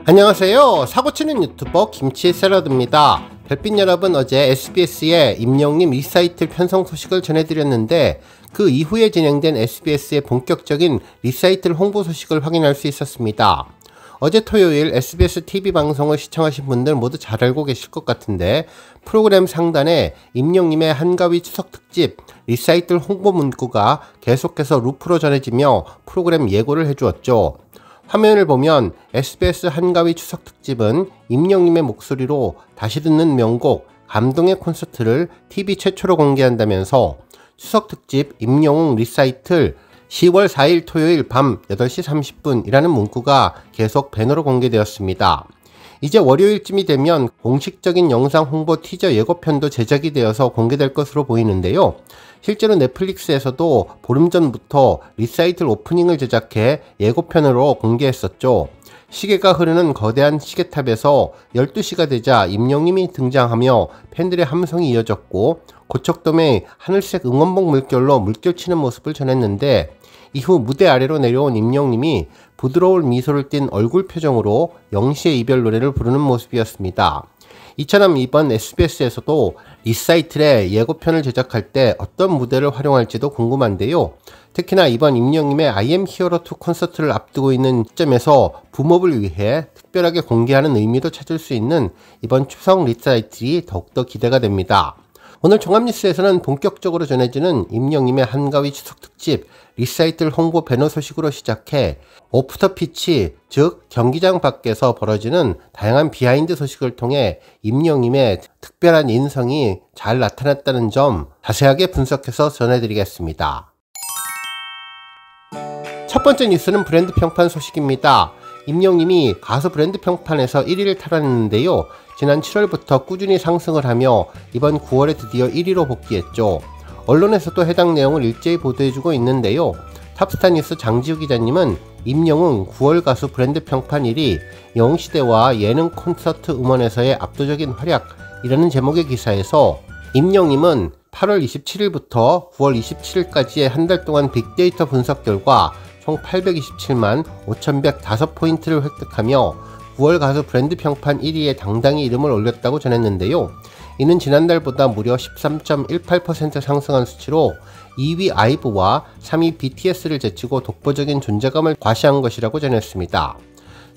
안녕하세요. 사고치는 유튜버 김치샐러드입니다. 별빛 여러분, 어제 SBS의 임영님 리사이틀 편성 소식을 전해드렸는데 그 이후에 진행된 SBS의 본격적인 리사이틀 홍보 소식을 확인할 수 있었습니다. 어제 토요일 SBS TV 방송을 시청하신 분들 모두 잘 알고 계실 것 같은데 프로그램 상단에 임영님의 한가위 추석 특집 리사이틀 홍보 문구가 계속해서 루프로 전해지며 프로그램 예고를 해주었죠. 화면을 보면 SBS 한가위 추석 특집은 임영님의 목소리로 다시 듣는 명곡 감동의 콘서트를 TV 최초로 공개한다면서 추석 특집 임영웅 리사이틀 10월 4일 토요일 밤 8시 30분 이라는 문구가 계속 배너로 공개되었습니다. 이제 월요일쯤이 되면 공식적인 영상 홍보 티저 예고편도 제작이 되어서 공개될 것으로 보이는데요. 실제로 넷플릭스에서도 보름 전부터 리사이틀 오프닝을 제작해 예고편으로 공개했었죠. 시계가 흐르는 거대한 시계탑에서 12시가 되자 임영님이 등장하며 팬들의 함성이 이어졌고 고척돔의 하늘색 응원봉 물결로 물결치는 모습을 전했는데 이후 무대 아래로 내려온 임영님이 부드러운 미소를 띤 얼굴 표정으로 영시의 이별 노래를 부르는 모습이었습니다. 이처럼 이번 SBS에서도 리사이틀의 예고편을 제작할 때 어떤 무대를 활용할지도 궁금한데요. 특히나 이번 임영님의 I am hero 2 콘서트를 앞두고 있는 시점에서 붐업을 위해 특별하게 공개하는 의미도 찾을 수 있는 이번 추석 리사이틀이 더욱더 기대가 됩니다. 오늘 종합뉴스에서는 본격적으로 전해지는 임영님의 한가위 추석 특집 리사이틀 홍보 배너 소식으로 시작해 오프 더 피치, 즉 경기장 밖에서 벌어지는 다양한 비하인드 소식을 통해 임영님의 특별한 인성이 잘 나타났다는 점 자세하게 분석해서 전해드리겠습니다. 첫 번째 뉴스는 브랜드 평판 소식입니다. 임영님이 가수 브랜드 평판에서 1위를 탈환했는데요. 지난 7월부터 꾸준히 상승을 하며 이번 9월에 드디어 1위로 복귀했죠. 언론에서도 해당 내용을 일제히 보도해주고 있는데요. 탑스타뉴스 장지우 기자님은 임영웅 9월 가수 브랜드 평판 1위, 영웅시대와 예능 콘서트 음원에서의 압도적인 활약이라는 제목의 기사에서 임영님은 8월 27일부터 9월 27일까지의 한 달 동안 빅데이터 분석 결과 총 827만 5105포인트를 획득하며 9월 가수 브랜드 평판 1위에 당당히 이름을 올렸다고 전했는데요. 이는 지난달보다 무려 13.18% 상승한 수치로 2위 아이브와 3위 BTS를 제치고 독보적인 존재감을 과시한 것이라고 전했습니다.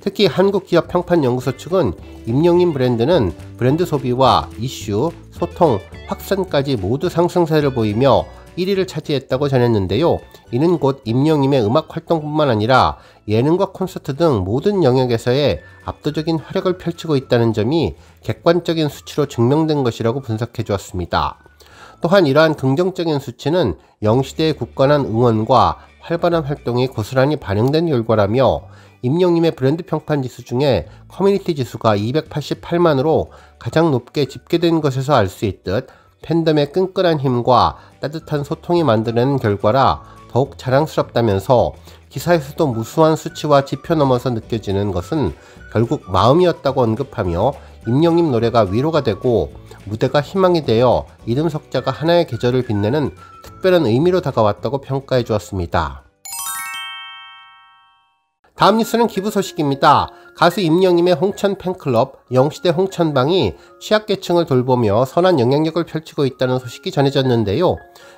특히 한국기업평판연구소 측은 임영님 브랜드는 브랜드 소비와 이슈, 소통, 확산까지 모두 상승세를 보이며 1위를 차지했다고 전했는데요. 이는 곧 임영님의 음악 활동뿐만 아니라 예능과 콘서트 등 모든 영역에서의 압도적인 활약을 펼치고 있다는 점이 객관적인 수치로 증명된 것이라고 분석해 주었습니다. 또한 이러한 긍정적인 수치는 영시대의 굳건한 응원과 활발한 활동이 고스란히 반영된 결과라며 임영님의 브랜드 평판 지수 중에 커뮤니티 지수가 288만으로 가장 높게 집계된 것에서 알 수 있듯 팬덤의 끈끈한 힘과 따뜻한 소통이 만들어낸 결과라 더욱 자랑스럽다면서 기사에서도 무수한 수치와 지표 넘어서 느껴지는 것은 결국 마음이었다고 언급하며 임영님 노래가 위로가 되고 무대가 희망이 되어 이름 석자가 하나의 계절을 빛내는 특별한 의미로 다가왔다고 평가해 주었습니다. 다음 뉴스는 기부 소식입니다. 가수 임영님의 홍천 팬클럽 영시대 홍천방이 취약계층을 돌보며 선한 영향력을 펼치고 있다는 소식이 전해졌는데요.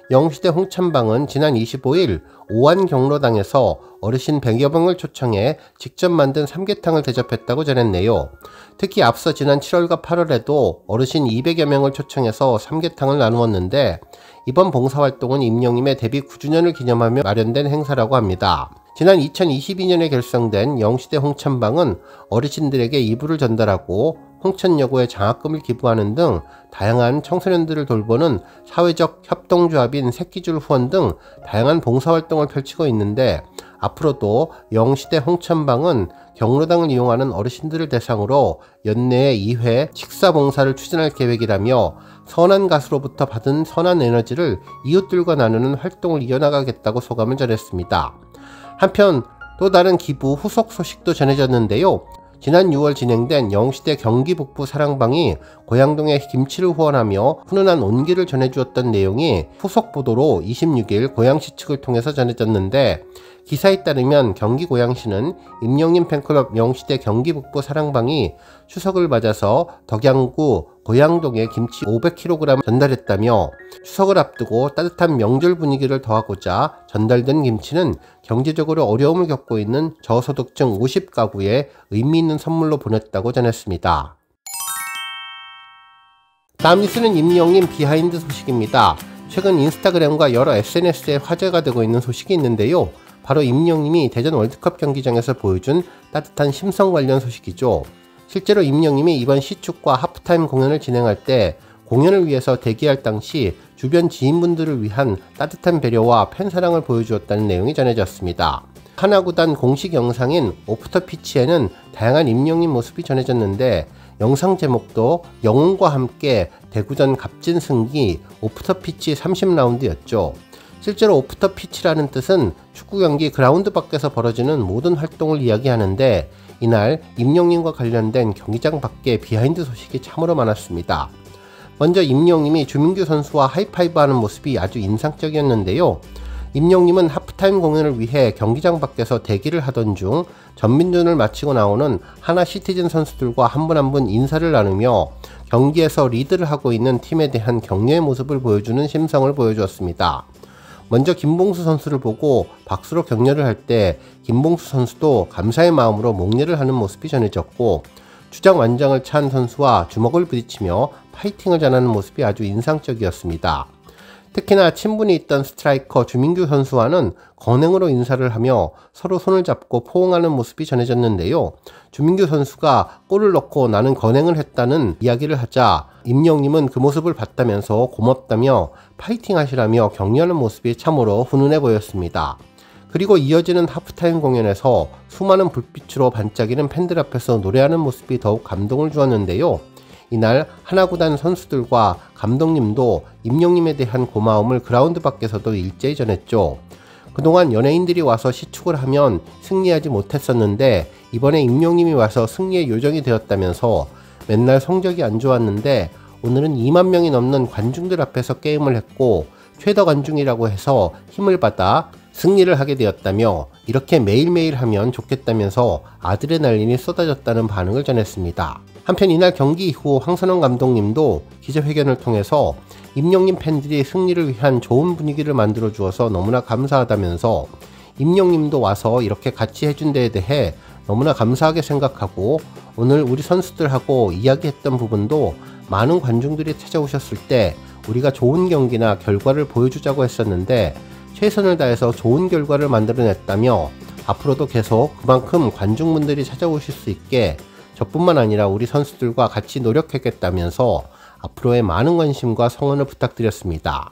영시대 홍천방은 지난 25일 오한 경로당에서 어르신 100여 명을 초청해 직접 만든 삼계탕을 대접했다고 전했네요. 특히 앞서 지난 7월과 8월에도 어르신 200여 명을 초청해서 삼계탕을 나누었는데 이번 봉사활동은 임영님의 데뷔 9주년을 기념하며 마련된 행사라고 합니다. 지난 2022년에 결성된 영시대 홍천방은 어르신들에게 이불을 전달하고 홍천여고에 장학금을 기부하는 등 다양한 청소년들을 돌보는 사회적 협동조합인 새끼줄 후원 등 다양한 봉사활동을 펼치고 있는데 앞으로도 영시대 홍천방은 경로당을 이용하는 어르신들을 대상으로 연내에 2회 식사봉사를 추진할 계획이라며 선한 가수로부터 받은 선한 에너지를 이웃들과 나누는 활동을 이어나가겠다고 소감을 전했습니다. 한편 또 다른 기부 후속 소식도 전해졌는데요. 지난 6월 진행된 영시대 경기북부 사랑방이 고양동에 김치를 후원하며 훈훈한 온기를 전해주었던 내용이 후속 보도로 26일 고양시 측을 통해서 전해졌는데 기사에 따르면 경기 고양시는 임영님 팬클럽 영시대 경기북부 사랑방이 추석을 맞아서 덕양구 고양동에 김치 500kg 전달했다며, 추석을 앞두고 따뜻한 명절 분위기를 더하고자 전달된 김치는 경제적으로 어려움을 겪고 있는 저소득층 50가구에 의미 있는 선물로 보냈다고 전했습니다. 다음 뉴스는 임영님 비하인드 소식입니다. 최근 인스타그램과 여러 SNS에 화제가 되고 있는 소식이 있는데요. 바로 임영님이 대전 월드컵 경기장에서 보여준 따뜻한 심성 관련 소식이죠. 실제로 임영님이 이번 시축과 하프타임 공연을 진행할 때 공연을 위해서 대기할 당시 주변 지인분들을 위한 따뜻한 배려와 팬사랑을 보여주었다는 내용이 전해졌습니다. 하나구단 공식 영상인 오프터 피치에는 다양한 임영님 모습이 전해졌는데, 영상 제목도 영웅과 함께 대구전 값진 승기 오프터 피치 30라운드였죠. 실제로 오프터 피치라는 뜻은 축구 경기 그라운드 밖에서 벌어지는 모든 활동을 이야기하는데, 이날 임영님과 관련된 경기장 밖의 비하인드 소식이 참으로 많았습니다. 먼저 임영님이 주민규 선수와 하이파이브 하는 모습이 아주 인상적이었는데요. 임영님은 하프타임 공연을 위해 경기장 밖에서 대기를 하던 중 전민준을 마치고 나오는 하나 시티즌 선수들과 한 분 한 분 인사를 나누며 경기에서 리드를 하고 있는 팀에 대한 격려의 모습을 보여주는 심성을 보여주었습니다. 먼저 김봉수 선수를 보고 박수로 격려를 할 때 김봉수 선수도 감사의 마음으로 목례를 하는 모습이 전해졌고, 주장 완장을 찬 선수와 주먹을 부딪히며 파이팅을 전하는 모습이 아주 인상적이었습니다. 특히나 친분이 있던 스트라이커 주민규 선수와는 건행으로 인사를 하며 서로 손을 잡고 포옹하는 모습이 전해졌는데요. 주민규 선수가 골을 넣고 나는 건행을 했다는 이야기를 하자 임영님은 그 모습을 봤다면서 고맙다며 파이팅 하시라며 격려하는 모습이 참으로 훈훈해 보였습니다. 그리고 이어지는 하프타임 공연에서 수많은 불빛으로 반짝이는 팬들 앞에서 노래하는 모습이 더욱 감동을 주었는데요. 이날 하나구단 선수들과 감독님도 임영님에 대한 고마움을 그라운드 밖에서도 일제히 전했죠. 그동안 연예인들이 와서 시축을 하면 승리하지 못했었는데 이번에 임영님이 와서 승리의 요정이 되었다면서 맨날 성적이 안 좋았는데 오늘은 2만 명이 넘는 관중들 앞에서 게임을 했고 최다 관중이라고 해서 힘을 받아 승리를 하게 되었다며, 이렇게 매일매일 하면 좋겠다면서 아드레날린이 쏟아졌다는 반응을 전했습니다. 한편 이날 경기 이후 황선홍 감독님도 기자회견을 통해서 임영님 팬들이 승리를 위한 좋은 분위기를 만들어 주어서 너무나 감사하다면서, 임영님도 와서 이렇게 같이 해준 데에 대해 너무나 감사하게 생각하고, 오늘 우리 선수들하고 이야기했던 부분도 많은 관중들이 찾아오셨을 때 우리가 좋은 경기나 결과를 보여주자고 했었는데 최선을 다해서 좋은 결과를 만들어냈다며, 앞으로도 계속 그만큼 관중분들이 찾아오실 수 있게 저뿐만 아니라 우리 선수들과 같이 노력하겠다면서 앞으로의 많은 관심과 성원을 부탁드렸습니다.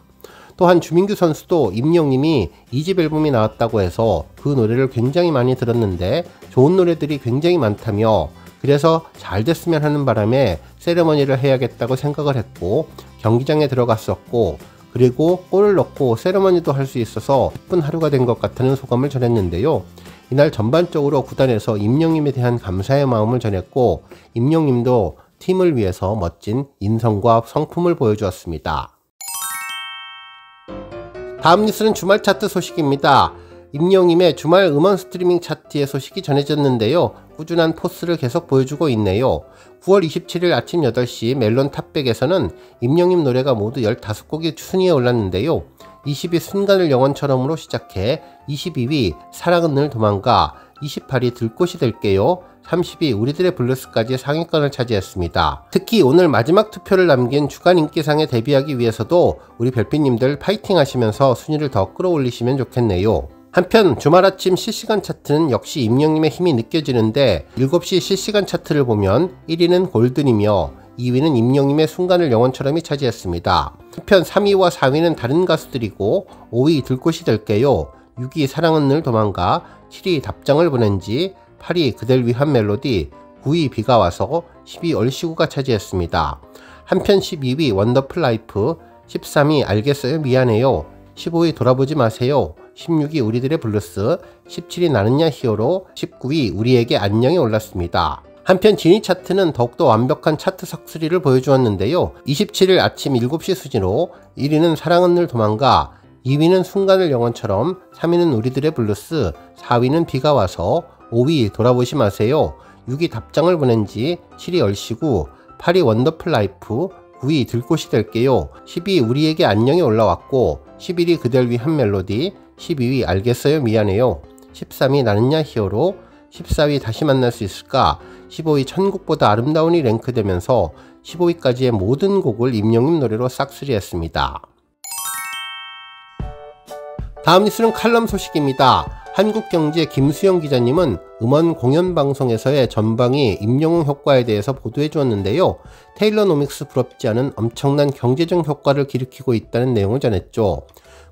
또한 주민규 선수도 임영님이 2집 앨범이 나왔다고 해서 그 노래를 굉장히 많이 들었는데 좋은 노래들이 굉장히 많다며, 그래서 잘 됐으면 하는 바람에 세레머니를 해야겠다고 생각을 했고 경기장에 들어갔었고, 그리고 골을 넣고 세레머니도 할 수 있어서 예쁜 하루가 된 것 같다는 소감을 전했는데요. 이날 전반적으로 구단에서 임영님에 대한 감사의 마음을 전했고, 임영님도 팀을 위해서 멋진 인성과 성품을 보여주었습니다. 다음 뉴스는 주말 차트 소식입니다. 임영님의 주말 음원 스트리밍 차트의 소식이 전해졌는데요. 꾸준한 포스를 계속 보여주고 있네요. 9월 27일 아침 8시 멜론 탑100에서는 임영님 노래가 모두 15곡이 순위에 올랐는데요. 20위 순간을 영원처럼으로 시작해 22위 사랑은 늘 도망가, 28위 들꽃이 될게요, 30위 우리들의 블루스까지 상위권을 차지했습니다. 특히 오늘 마지막 투표를 남긴 주간 인기상에 데뷔하기 위해서도 우리 별빛님들 파이팅 하시면서 순위를 더 끌어올리시면 좋겠네요. 한편 주말 아침 실시간 차트는 역시 임영님의 힘이 느껴지는데 7시 실시간 차트를 보면 1위는 골든이며 2위는 임영님의 순간을 영원처럼이 차지했습니다. 한편 3위와 4위는 다른 가수들이고 5위 들꽃이 될게요, 6위 사랑은 늘 도망가, 7위 답장을 보낸지, 8위 그댈 위한 멜로디, 9위 비가 와서, 10위 얼씨구가 차지했습니다. 한편 12위 원더풀 라이프, 13위 알겠어요 미안해요, 15위 돌아보지 마세요, 16위 우리들의 블루스, 17위 나는야 히어로, 19위 우리에게 안녕이 올랐습니다. 한편 지니 차트는 더욱더 완벽한 차트 석수리를 보여주었는데요. 27일 아침 7시 수진으로 1위는 사랑은 늘 도망가, 2위는 순간을 영원처럼, 3위는 우리들의 블루스, 4위는 비가 와서, 5위 돌아보시 마세요, 6위 답장을 보낸지, 7위 얼씨구, 8위 원더풀 라이프, 9위 들꽃이 될게요, 10위 우리에게 안녕이 올라왔고, 11위 그댈 위한 멜로디, 12위 알겠어요 미안해요, 13위 나는야 히어로, 14위 다시 만날 수 있을까, 15위 천국보다 아름다운이 랭크되면서 15위까지의 모든 곡을 임영님 노래로 싹쓸이했습니다. 다음 뉴스는 칼럼 소식입니다. 한국경제 김수영 기자님은 음원 공연방송에서의 전방위 임영웅 효과에 대해서 보도해 주었는데요. 테일러노믹스 부럽지 않은 엄청난 경제적 효과를 기르키고 있다는 내용을 전했죠.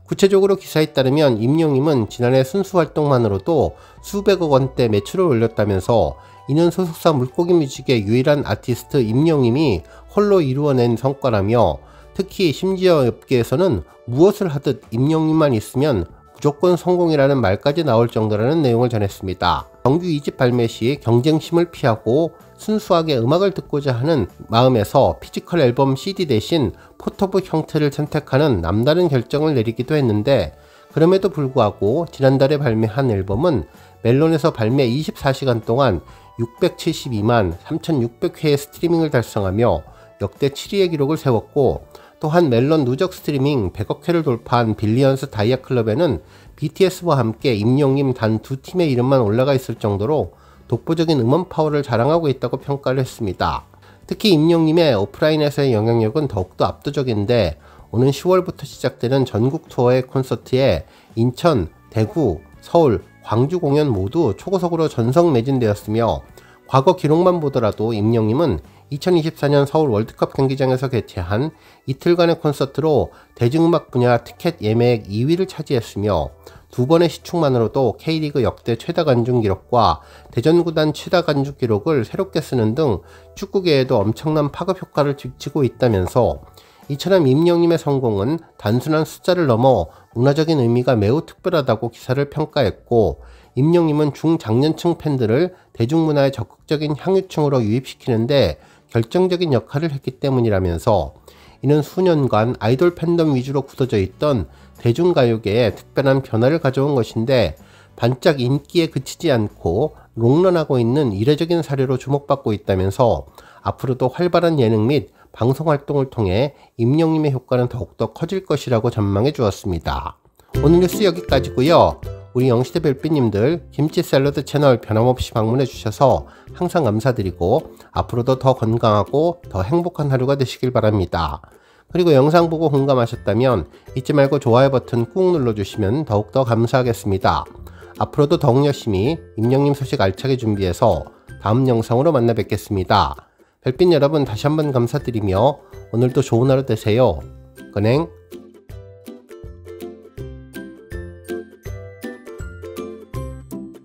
구체적으로 기사에 따르면 임영웅은 지난해 순수 활동만으로도 수백억 원대 매출을 올렸다면서, 이는 소속사 물고기 뮤직의 유일한 아티스트 임영웅이 홀로 이루어낸 성과라며, 특히 심지어 업계에서는 무엇을 하듯 임영웅만 있으면 무조건 성공이라는 말까지 나올 정도라는 내용을 전했습니다. 정규 2집 발매 시 경쟁심을 피하고 순수하게 음악을 듣고자 하는 마음에서 피지컬 앨범 CD 대신 포토북 형태를 선택하는 남다른 결정을 내리기도 했는데, 그럼에도 불구하고 지난달에 발매한 앨범은 멜론에서 발매 24시간 동안 672만 3600회의 스트리밍을 달성하며 역대 7위의 기록을 세웠고, 또한 멜론 누적 스트리밍 100억 회를 돌파한 빌리언스 다이아 클럽에는 BTS와 함께 임영웅 단 두 팀의 이름만 올라가 있을 정도로 독보적인 음원 파워를 자랑하고 있다고 평가를 했습니다. 특히 임영웅의 오프라인에서의 영향력은 더욱더 압도적인데, 오는 10월부터 시작되는 전국 투어의 콘서트에 인천, 대구, 서울, 광주 공연 모두 초고속으로 전석 매진되었으며, 과거 기록만 보더라도 임영웅은 2024년 서울 월드컵 경기장에서 개최한 이틀간의 콘서트로 대중음악 분야 티켓 예매액 2위를 차지했으며, 두 번의 시축만으로도 K리그 역대 최다 관중 기록과 대전구단 최다 관중 기록을 새롭게 쓰는 등 축구계에도 엄청난 파급 효과를 끼치고 있다면서, 이처럼 임영웅의 성공은 단순한 숫자를 넘어 문화적인 의미가 매우 특별하다고 기사를 평가했고, 임영웅은 중장년층 팬들을 대중문화의 적극적인 향유층으로 유입시키는데 결정적인 역할을 했기 때문이라면서, 이는 수년간 아이돌 팬덤 위주로 굳어져 있던 대중가요계에 특별한 변화를 가져온 것인데, 반짝 인기에 그치지 않고 롱런하고 있는 이례적인 사례로 주목받고 있다면서, 앞으로도 활발한 예능 및 방송활동을 통해 임영웅의 효과는 더욱더 커질 것이라고 전망해 주었습니다. 오늘 뉴스 여기까지고요. 우리 영시대 별빛님들 김치 샐러드 채널 변함없이 방문해 주셔서 항상 감사드리고, 앞으로도 더 건강하고 더 행복한 하루가 되시길 바랍니다. 그리고 영상 보고 공감하셨다면 잊지 말고 좋아요 버튼 꾹 눌러주시면 더욱더 감사하겠습니다. 앞으로도 더욱 열심히 임영웅 소식 알차게 준비해서 다음 영상으로 만나 뵙겠습니다. 별빛 여러분 다시 한번 감사드리며 오늘도 좋은 하루 되세요. 건행.